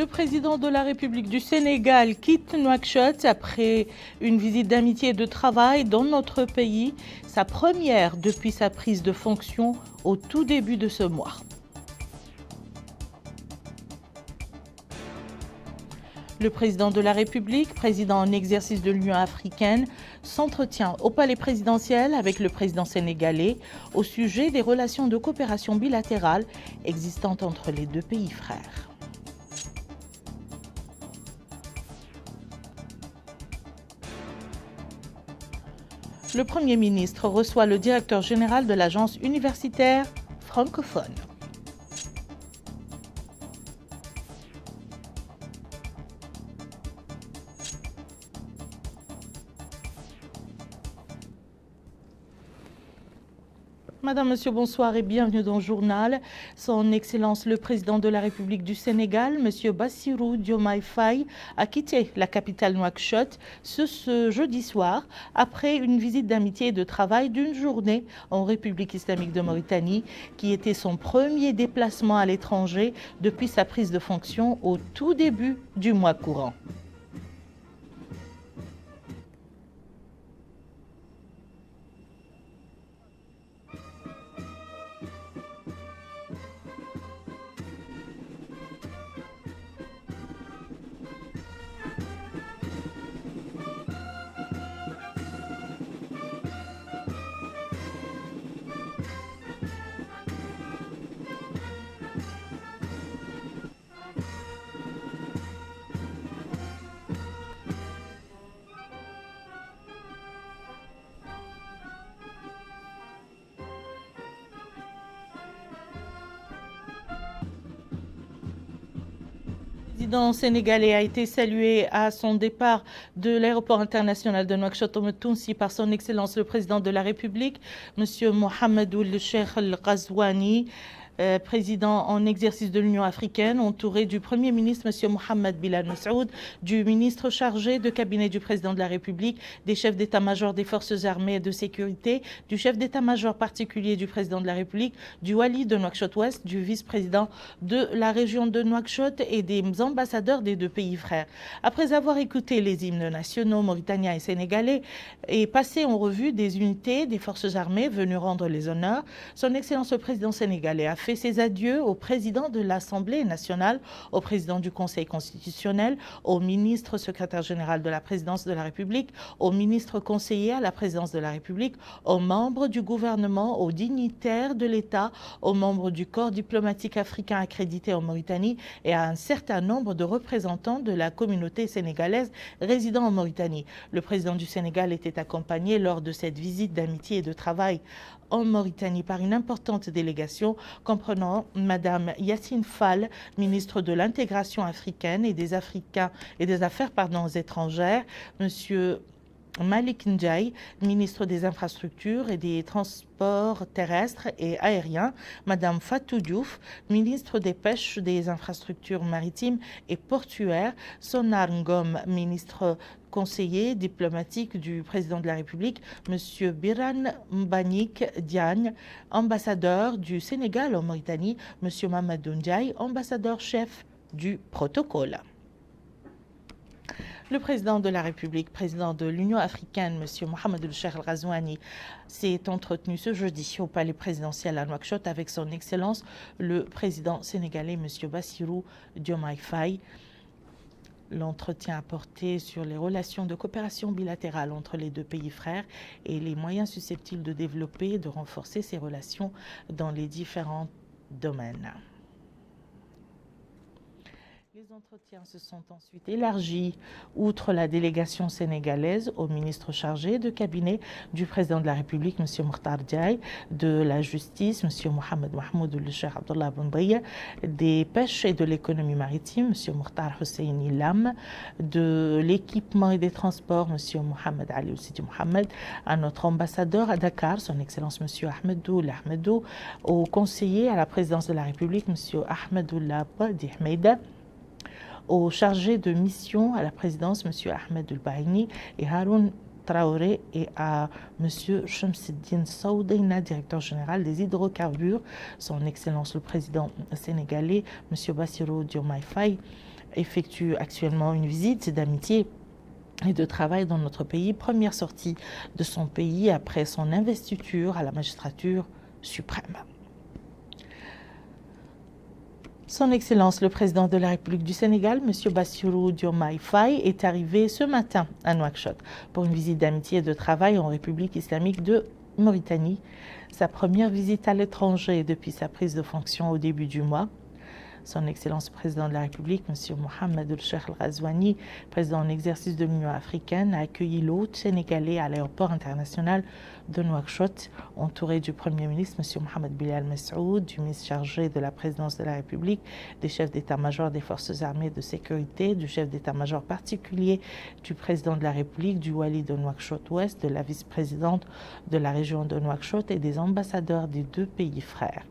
Le président de la République du Sénégal quitte Nouakchott après une visite d'amitié et de travail dans notre pays, sa première depuis sa prise de fonction au tout début de ce mois. Le président de la République, président en exercice de l'Union africaine, s'entretient au palais présidentiel avec le président sénégalais au sujet des relations de coopération bilatérale existantes entre les deux pays frères. Le Premier ministre reçoit le directeur général de l'agence universitaire francophone. Madame, Monsieur, bonsoir et bienvenue dans le journal. Son Excellence le Président de la République du Sénégal, Monsieur Bassirou Diomaye Faye, a quitté la capitale Nouakchott ce jeudi soir après une visite d'amitié et de travail d'une journée en République islamique de Mauritanie, qui était son premier déplacement à l'étranger depuis sa prise de fonction au tout début du mois courant. Le président sénégalais a été salué à son départ de l'aéroport international de Nouakchott-Oumetounsi par son Excellence le Président de la République, M. Mohamed Ould Cheikh Al Ghazouani, président en exercice de l'Union africaine, entouré du Premier ministre M. Mohamed Bilal Messoud, du ministre chargé de cabinet du Président de la République, des chefs d'état-major des forces armées et de sécurité, du chef d'état-major particulier du Président de la République, du wali de Nouakchott-Ouest, du vice-président de la région de Nouakchott et des ambassadeurs des deux pays frères. Après avoir écouté les hymnes nationaux mauritaniens et sénégalais et passé en revue des unités des forces armées venues rendre les honneurs, son Excellence le Président sénégalais a fait ses adieux au président de l'Assemblée nationale, au président du Conseil constitutionnel, au ministre secrétaire général de la présidence de la République, au ministre conseiller à la présidence de la République, aux membres du gouvernement, aux dignitaires de l'État, aux membres du corps diplomatique africain accrédité en Mauritanie et à un certain nombre de représentants de la communauté sénégalaise résidant en Mauritanie. Le président du Sénégal était accompagné lors de cette visite d'amitié et de travail en Mauritanie par une importante délégation comprenant Madame Yassine Fall, ministre de l'intégration africaine et des Affaires étrangères, Monsieur Malik Ndiaye, ministre des Infrastructures et des Transports terrestres et aériens, Madame Fatou Diouf, ministre des Pêches, des Infrastructures maritimes et portuaires, Sonar Ngom, ministre conseiller diplomatique du président de la République, M. Biran Mbagnick Diagne, ambassadeur du Sénégal en Mauritanie, M. Mamadou Ndiaye, ambassadeur-chef du protocole. Le président de la République, président de l'Union africaine, M. Mohamed Ould Cheikh Al Ghazouani, s'est entretenu ce jeudi au palais présidentiel à Nouakchott avec son Excellence le président sénégalais, M. Bassirou Diomaye Faye. L'entretien a porté sur les relations de coopération bilatérale entre les deux pays frères et les moyens susceptibles de développer et de renforcer ces relations dans les différents domaines. Les entretiens se sont ensuite élargis, outre la délégation sénégalaise, au ministre chargé de cabinet du président de la République, M. Mokhtar Diaye, de la justice, M. Mohamed Mahmoud Ould Cheikh Abdallah Boumbaye, des pêches et de l'économie maritime, M. Mokhtar Husseini Lam, de l'équipement et des transports, M. Mohamed Ali Ousidi Mohamed, à notre ambassadeur à Dakar, son Excellence M. Ahmedou, au conseiller à la présidence de la République, M. Ahmedoullah Badi Hmeida, au chargé de mission à la présidence, M. Ahmed El-Bahini et Haroun Traoré, et à M. Shamsiddine Saoudaina, directeur général des hydrocarbures, son Excellence le président sénégalais, M. Bassirou Diomaye Faye, effectue actuellement une visite d'amitié et de travail dans notre pays, première sortie de son pays après son investiture à la magistrature suprême. Son Excellence le Président de la République du Sénégal, M. Bassirou Diomaye Faye, est arrivé ce matin à Nouakchott pour une visite d'amitié et de travail en République islamique de Mauritanie. Sa première visite à l'étranger depuis sa prise de fonction au début du mois. Son Excellence le Président de la République, M. Mohamed El-Cheikh El-Ghazouani, président en exercice de l'Union africaine, a accueilli l'hôte sénégalais à l'aéroport international de Nouakchott, entouré du Premier ministre, M. Mohamed Bilal Messoud, du ministre chargé de la Présidence de la République, des chefs d'état-major des forces armées de sécurité, du chef d'état-major particulier du Président de la République, du Wali de Nouakchott-Ouest, de la vice-présidente de la région de Nouakchott et des ambassadeurs des deux pays frères.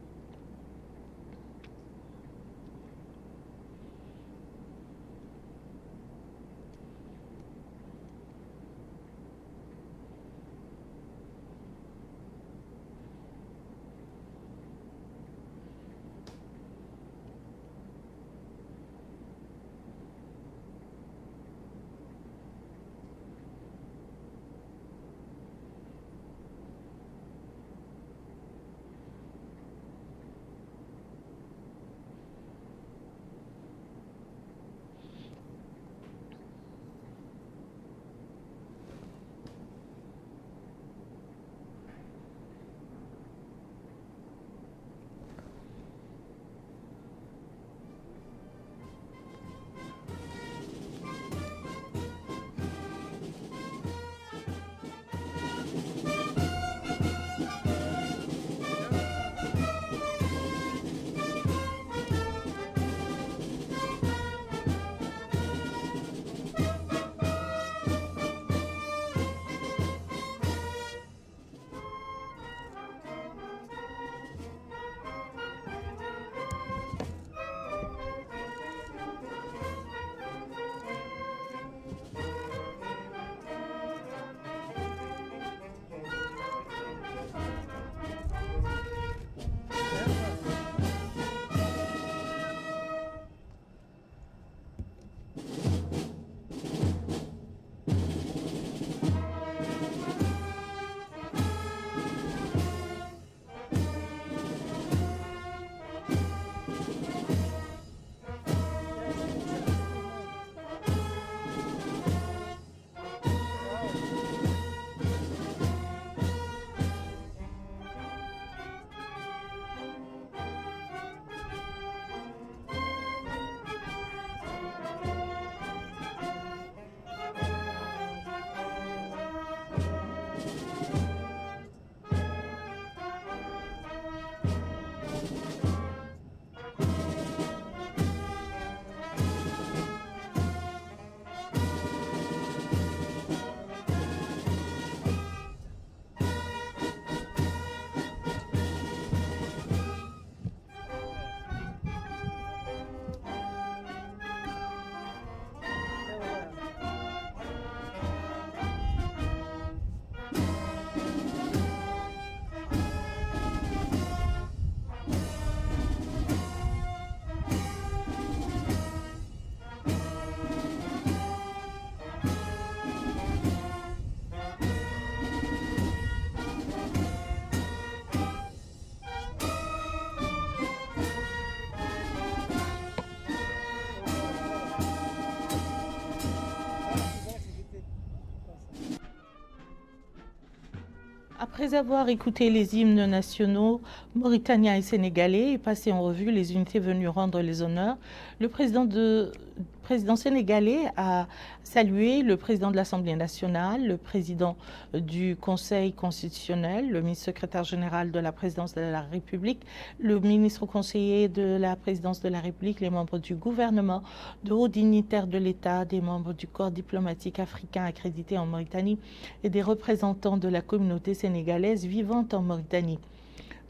Après avoir écouté les hymnes nationaux mauritaniens et sénégalais et passé en revue les unités venues rendre les honneurs, le président sénégalais a salué le président de l'Assemblée nationale, le président du Conseil constitutionnel, le ministre secrétaire général de la présidence de la République, le ministre conseiller de la présidence de la République, les membres du gouvernement, de hauts dignitaires de l'État, des membres du corps diplomatique africain accrédité en Mauritanie et des représentants de la communauté sénégalaise vivant en Mauritanie.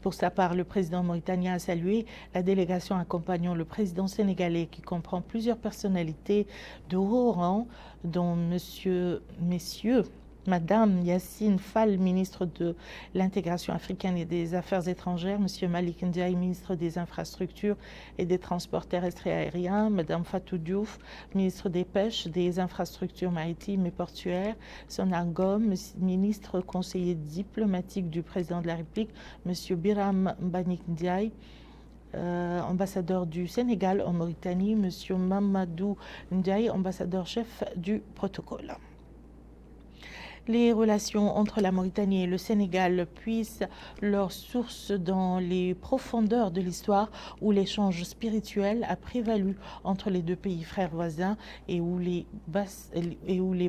Pour sa part, le président mauritanien a salué la délégation accompagnant le président sénégalais qui comprend plusieurs personnalités de haut rang, dont messieurs Madame Yassine Fall, ministre de l'Intégration africaine et des Affaires étrangères, Monsieur Malik Ndiaye, ministre des Infrastructures et des Transports terrestres et aériens, Madame Fatou Diouf, ministre des Pêches, des Infrastructures maritimes et portuaires, Sonar Ngom, ministre conseiller diplomatique du président de la République, Monsieur Biram Mbagnick Ndiaye, ambassadeur du Sénégal en Mauritanie, Monsieur Mamadou Ndiaye, ambassadeur chef du protocole. Les relations entre la Mauritanie et le Sénégal puissent leur source dans les profondeurs de l'histoire où l'échange spirituel a prévalu entre les deux pays frères voisins et où les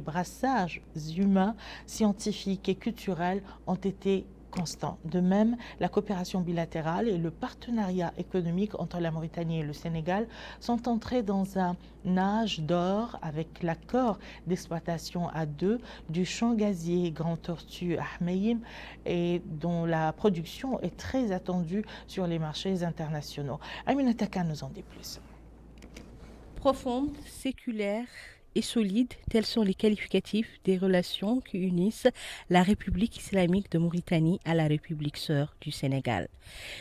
brassages humains, scientifiques et culturels ont été constant. De même, la coopération bilatérale et le partenariat économique entre la Mauritanie et le Sénégal sont entrés dans un âge d'or avec l'accord d'exploitation à deux du champ gazier Grand Tortue Ahmeyim et dont la production est très attendue sur les marchés internationaux. Aminata Khan nous en dit plus. Profonde, séculaire et solide, tels sont les qualificatifs des relations qui unissent la République islamique de Mauritanie à la République sœur du Sénégal.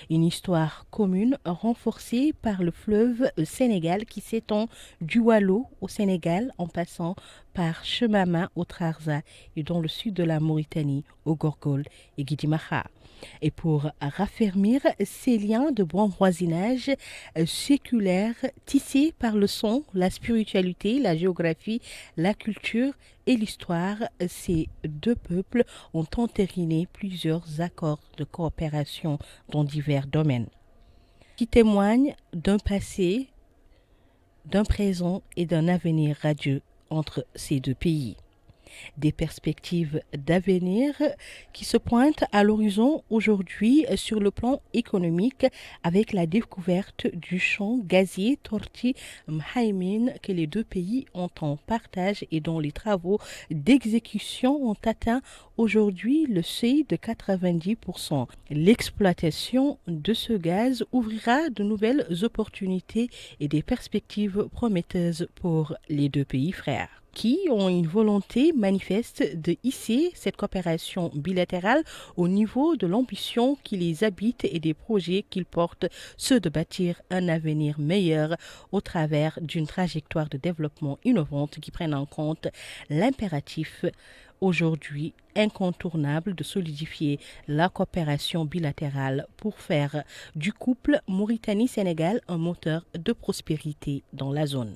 Une histoire commune renforcée par le fleuve Sénégal qui s'étend du Waalo au Sénégal en passant par Chemama au Trarza et dans le sud de la Mauritanie au Gorgol et Guidimaha. Et pour raffermir ces liens de bon voisinage séculaire tissés par le son, la spiritualité, la géographie, la culture et l'histoire, ces deux peuples ont entériné plusieurs accords de coopération dans divers domaines qui témoignent d'un passé, d'un présent et d'un avenir radieux entre ces deux pays. Des perspectives d'avenir qui se pointent à l'horizon aujourd'hui sur le plan économique avec la découverte du champ gazier Tortue Ahmeyim que les deux pays ont en partage et dont les travaux d'exécution ont atteint aujourd'hui le seuil de 90%. L'exploitation de ce gaz ouvrira de nouvelles opportunités et des perspectives prometteuses pour les deux pays frères, qui ont une volonté manifeste de hisser cette coopération bilatérale au niveau de l'ambition qui les habite et des projets qu'ils portent, ceux de bâtir un avenir meilleur au travers d'une trajectoire de développement innovante qui prenne en compte l'impératif aujourd'hui incontournable de solidifier la coopération bilatérale pour faire du couple Mauritanie-Sénégal un moteur de prospérité dans la zone.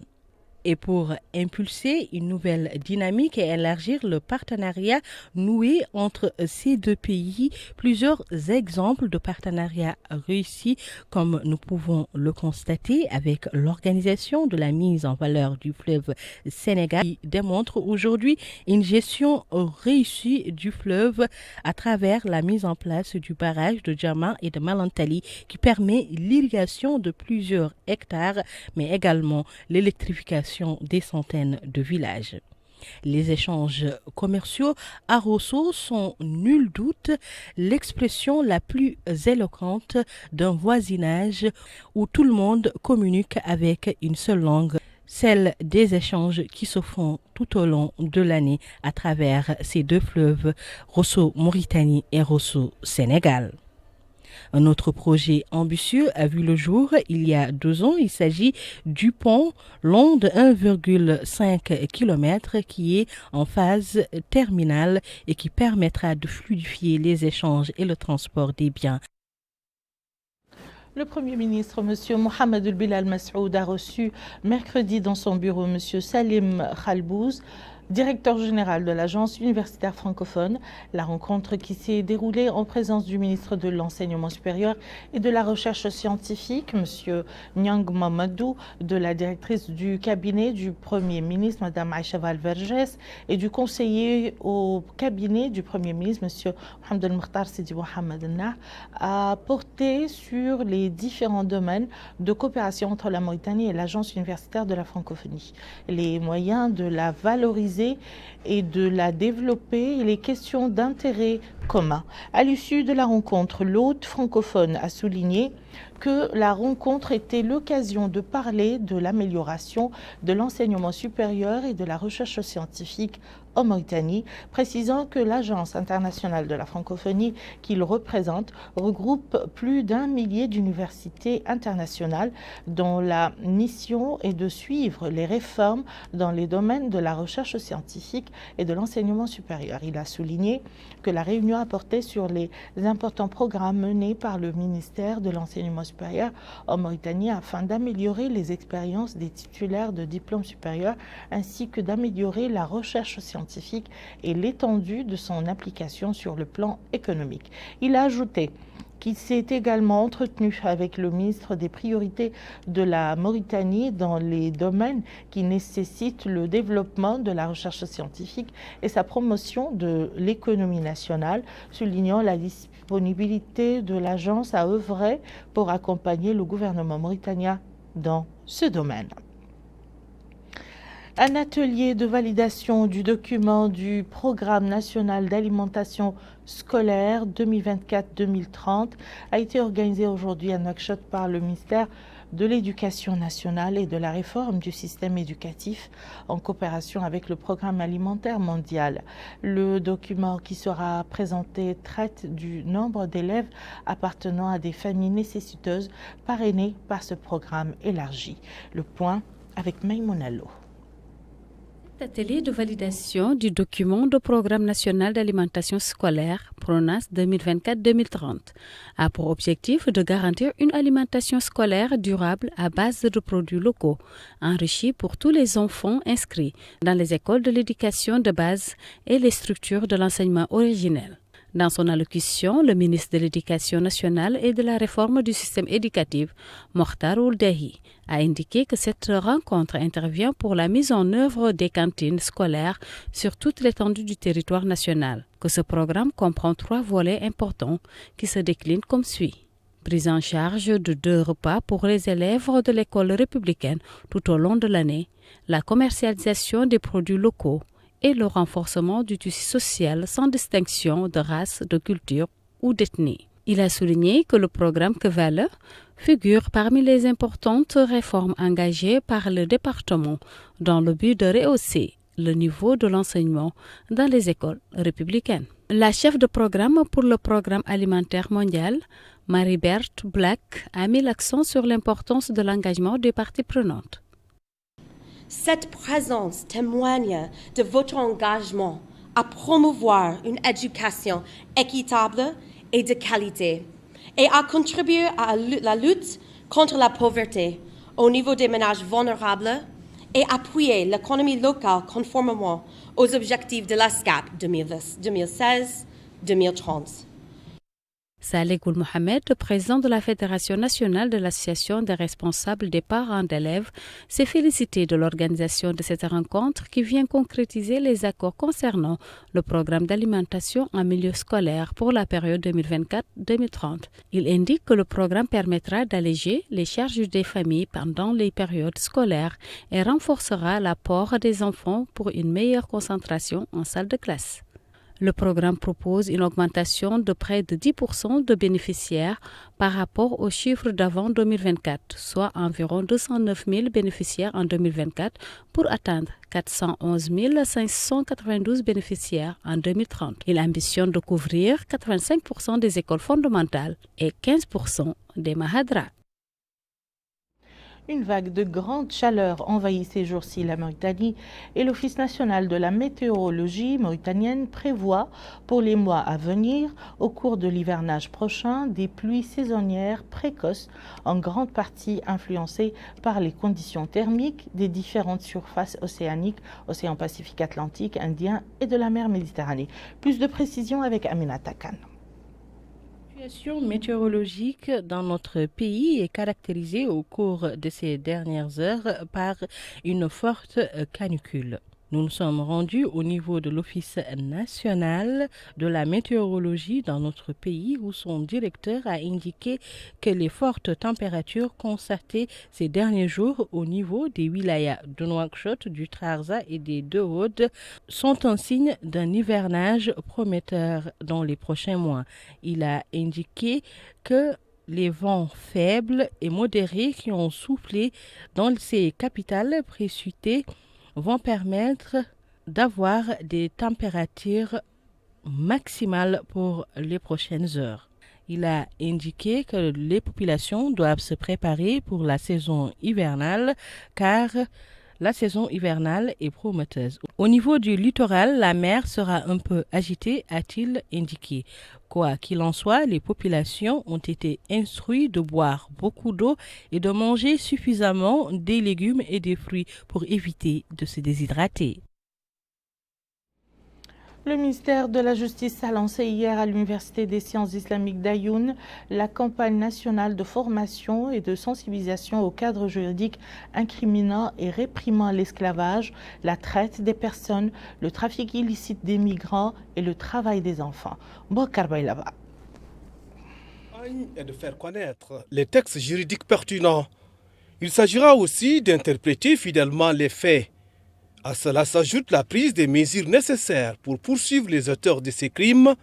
Et pour impulser une nouvelle dynamique et élargir le partenariat noué entre ces deux pays, plusieurs exemples de partenariats réussis, comme nous pouvons le constater avec l'organisation de la mise en valeur du fleuve Sénégal, qui démontre aujourd'hui une gestion réussie du fleuve à travers la mise en place du barrage de Djama et de Malantali qui permet l'irrigation de plusieurs hectares, mais également l'électrification des centaines de villages. Les échanges commerciaux à Rosso sont nul doute l'expression la plus éloquente d'un voisinage où tout le monde communique avec une seule langue, celle des échanges qui se font tout au long de l'année à travers ces deux fleuves, Rosso Mauritanie et Rosso Sénégal. Un autre projet ambitieux a vu le jour il y a 2 ans. Il s'agit du pont long de 1,5 km qui est en phase terminale et qui permettra de fluidifier les échanges et le transport des biens. Le Premier ministre, M. Mohamed El-Bilal Massoud, a reçu mercredi dans son bureau M. Salim Khalbouz, directeur général de l'Agence universitaire francophone. La rencontre qui s'est déroulée en présence du ministre de l'Enseignement supérieur et de la Recherche scientifique, M. Nyang Mamadou, de la directrice du cabinet du Premier ministre, Mme Aïcha Valverges, et du conseiller au cabinet du Premier ministre, M. Mohamed El-Mokhtar Sidi Mohamed Nah, a porté sur les différents domaines de coopération entre la Mauritanie et l'Agence universitaire de la francophonie, les moyens de la valoriser et de la développer et les questions d'intérêt commun. À l'issue de la rencontre, l'hôte francophone a souligné que la rencontre était l'occasion de parler de l'amélioration de l'enseignement supérieur et de la recherche scientifique en Mauritanie, précisant que l'Agence internationale de la francophonie qu'il représente regroupe plus d'1 millier d'universités internationales dont la mission est de suivre les réformes dans les domaines de la recherche scientifique et de l'enseignement supérieur. Il a souligné que la réunion a porté sur les importants programmes menés par le ministère de l'enseignement supérieur en Mauritanie afin d'améliorer les expériences des titulaires de diplômes supérieurs ainsi que d'améliorer la recherche scientifique et l'étendue de son application sur le plan économique. Il a ajouté qu'il s'est également entretenu avec le ministre des priorités de la Mauritanie dans les domaines qui nécessitent le développement de la recherche scientifique et sa promotion de l'économie nationale, soulignant la disponibilité de l'agence à œuvrer pour accompagner le gouvernement mauritanien dans ce domaine. Un atelier de validation du document du Programme national d'alimentation scolaire 2024-2030 a été organisé aujourd'hui à Nouakchott par le ministère de l'Éducation nationale et de la réforme du système éducatif en coopération avec le Programme alimentaire mondial. Le document qui sera présenté traite du nombre d'élèves appartenant à des familles nécessiteuses parrainées par ce programme élargi. Le point avec Maïmouna Lo. Cet atelier de validation du document du Programme national d'alimentation scolaire PRONAS 2024-2030 a pour objectif de garantir une alimentation scolaire durable à base de produits locaux, enrichis pour tous les enfants inscrits dans les écoles de l'éducation de base et les structures de l'enseignement originel. Dans son allocution, le ministre de l'Éducation nationale et de la réforme du système éducatif, Mokhtar Ould-Dahi, a indiqué que cette rencontre intervient pour la mise en œuvre des cantines scolaires sur toute l'étendue du territoire national, que ce programme comprend 3 volets importants qui se déclinent comme suit. Prise en charge de 2 repas pour les élèves de l'école républicaine tout au long de l'année, la commercialisation des produits locaux, et le renforcement du tissu social sans distinction de race, de culture ou d'ethnie. Il a souligné que le programme Kevale figure parmi les importantes réformes engagées par le département dans le but de rehausser le niveau de l'enseignement dans les écoles républicaines. La chef de programme pour le Programme alimentaire mondial, Marie-Berthe Black, a mis l'accent sur l'importance de l'engagement des parties prenantes. Cette présence témoigne de votre engagement à promouvoir une éducation équitable et de qualité et à contribuer à la lutte contre la pauvreté au niveau des ménages vulnérables et appuyer l'économie locale conformément aux objectifs de la SCAP 2016-2030. Saleh Goul Mohamed, président de la Fédération nationale de l'Association des responsables des parents d'élèves, s'est félicité de l'organisation de cette rencontre qui vient concrétiser les accords concernant le programme d'alimentation en milieu scolaire pour la période 2024-2030. Il indique que le programme permettra d'alléger les charges des familles pendant les périodes scolaires et renforcera l'apport des enfants pour une meilleure concentration en salle de classe. Le programme propose une augmentation de près de 10% de bénéficiaires par rapport aux chiffres d'avant 2024, soit environ 209 000 bénéficiaires en 2024 pour atteindre 411 592 bénéficiaires en 2030. Il ambitionne de couvrir 85% des écoles fondamentales et 15% des mahadras. Une vague de grande chaleur envahit ces jours-ci la Mauritanie et l'Office national de la météorologie mauritanienne prévoit pour les mois à venir, au cours de l'hivernage prochain, des pluies saisonnières précoces, en grande partie influencées par les conditions thermiques des différentes surfaces océaniques, océan Pacifique, Atlantique, Indien et de la mer Méditerranée. Plus de précisions avec Aminata Khan. La situation météorologique dans notre pays est caractérisée au cours de ces dernières heures par une forte canicule. Nous nous sommes rendus au niveau de l'Office national de la météorologie dans notre pays où son directeur a indiqué que les fortes températures constatées ces derniers jours au niveau des wilayas de Nouakchott, du Trarza et des Deux-Audes sont un signe d'un hivernage prometteur dans les prochains mois. Il a indiqué que les vents faibles et modérés qui ont soufflé dans ces capitales précitées vont permettre d'avoir des températures maximales pour les prochaines heures. Il a indiqué que les populations doivent se préparer pour la saison hivernale car la saison hivernale est prometteuse. Au niveau du littoral, la mer sera un peu agitée, a-t-il indiqué. Quoi qu'il en soit, les populations ont été instruites de boire beaucoup d'eau et de manger suffisamment des légumes et des fruits pour éviter de se déshydrater. Le ministère de la Justice a lancé hier à l'Université des sciences islamiques d'Ayoun la campagne nationale de formation et de sensibilisation au cadre juridique incriminant et réprimant l'esclavage, la traite des personnes, le trafic illicite des migrants et le travail des enfants. Bokar Baylaba. Et de faire connaître les textes juridiques pertinents. Il s'agira aussi d'interpréter fidèlement les faits. À cela s'ajoute la prise des mesures nécessaires pour poursuivre les auteurs de ces crimes,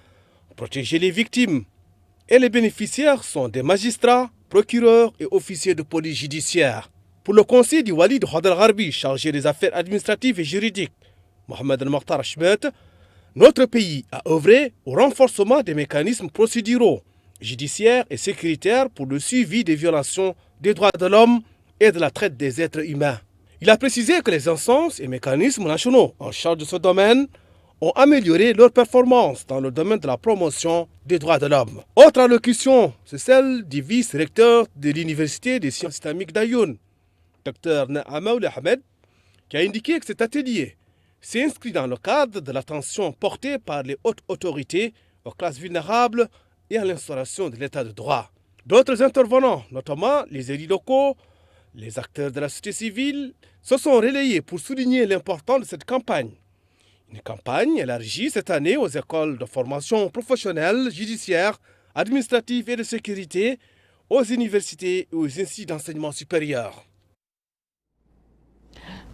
protéger les victimes. Et les bénéficiaires sont des magistrats, procureurs et officiers de police judiciaire. Pour le conseil du Walid Hadar Gharbi, chargé des affaires administratives et juridiques, Mohamed Al-Mokhtar Shmet, notre pays a œuvré au renforcement des mécanismes procéduraux, judiciaires et sécuritaires pour le suivi des violations des droits de l'homme et de la traite des êtres humains. Il a précisé que les instances et mécanismes nationaux en charge de ce domaine ont amélioré leur performance dans le domaine de la promotion des droits de l'homme. Autre allocution, c'est celle du vice-recteur de l'Université des sciences islamiques d'Ayoun, Dr Naamaoul Ahmed, qui a indiqué que cet atelier s'inscrit dans le cadre de l'attention portée par les hautes autorités aux classes vulnérables et à l'instauration de l'état de droit. D'autres intervenants, notamment les élus locaux, les acteurs de la société civile, se sont relayés pour souligner l'importance de cette campagne. Une campagne élargie cette année aux écoles de formation professionnelle, judiciaire, administrative et de sécurité, aux universités et aux instituts d'enseignement supérieur.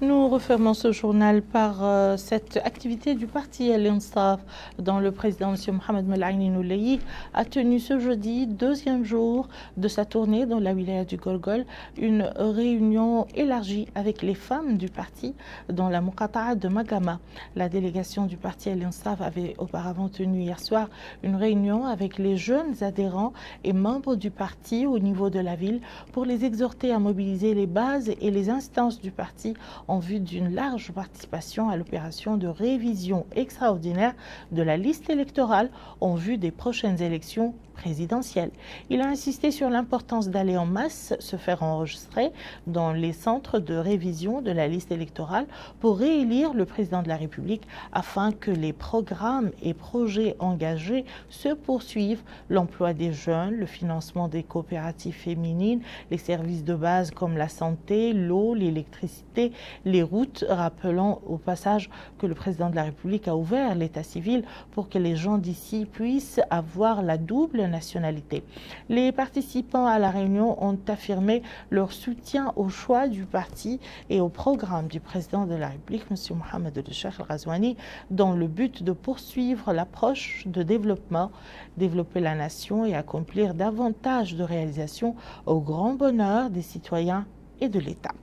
Nous refermons ce journal par cette activité du parti Al-Insaf dont le président M. Mohamed Melaini Nouleyi a tenu ce jeudi, deuxième jour de sa tournée dans la wilaya du Golgol, une réunion élargie avec les femmes du parti dans la Muqata'a de Magama. La délégation du parti Al-Insaf avait auparavant tenu hier soir une réunion avec les jeunes adhérents et membres du parti au niveau de la ville pour les exhorter à mobiliser les bases et les instances du parti en vue d'une large participation à l'opération de révision extraordinaire de la liste électorale en vue des prochaines élections présidentielle. Il a insisté sur l'importance d'aller en masse se faire enregistrer dans les centres de révision de la liste électorale pour réélire le président de la République afin que les programmes et projets engagés se poursuivent, l'emploi des jeunes, le financement des coopératives féminines, les services de base comme la santé, l'eau, l'électricité, les routes, rappelant au passage que le président de la République a ouvert l'état civil pour que les gens d'ici puissent avoir la double nationalité. Les participants à la réunion ont affirmé leur soutien au choix du parti et au programme du président de la République, M. Mohamed El-Cheikh El-Ghazouani, dans le but de poursuivre l'approche de développement, développer la nation et accomplir davantage de réalisations au grand bonheur des citoyens et de l'État.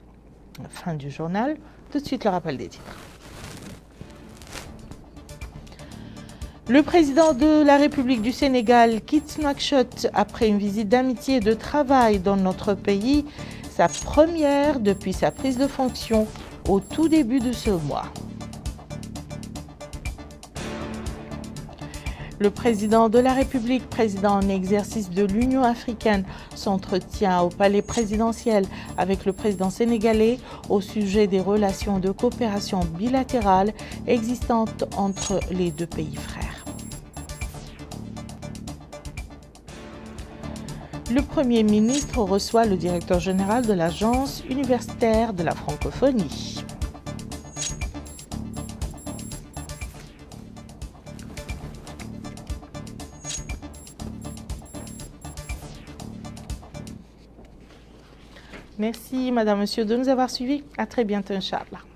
Fin du journal. Tout de suite, le rappel des titres. Le président de la République du Sénégal quitte Nouakchott après une visite d'amitié et de travail dans notre pays, sa première depuis sa prise de fonction au tout début de ce mois. Le président de la République, président en exercice de l'Union africaine, s'entretient au palais présidentiel avec le président sénégalais au sujet des relations de coopération bilatérale existantes entre les deux pays frères. Le Premier ministre reçoit le directeur général de l'Agence universitaire de la francophonie. Merci, Madame, Monsieur, de nous avoir suivis. À très bientôt, Inch'Allah.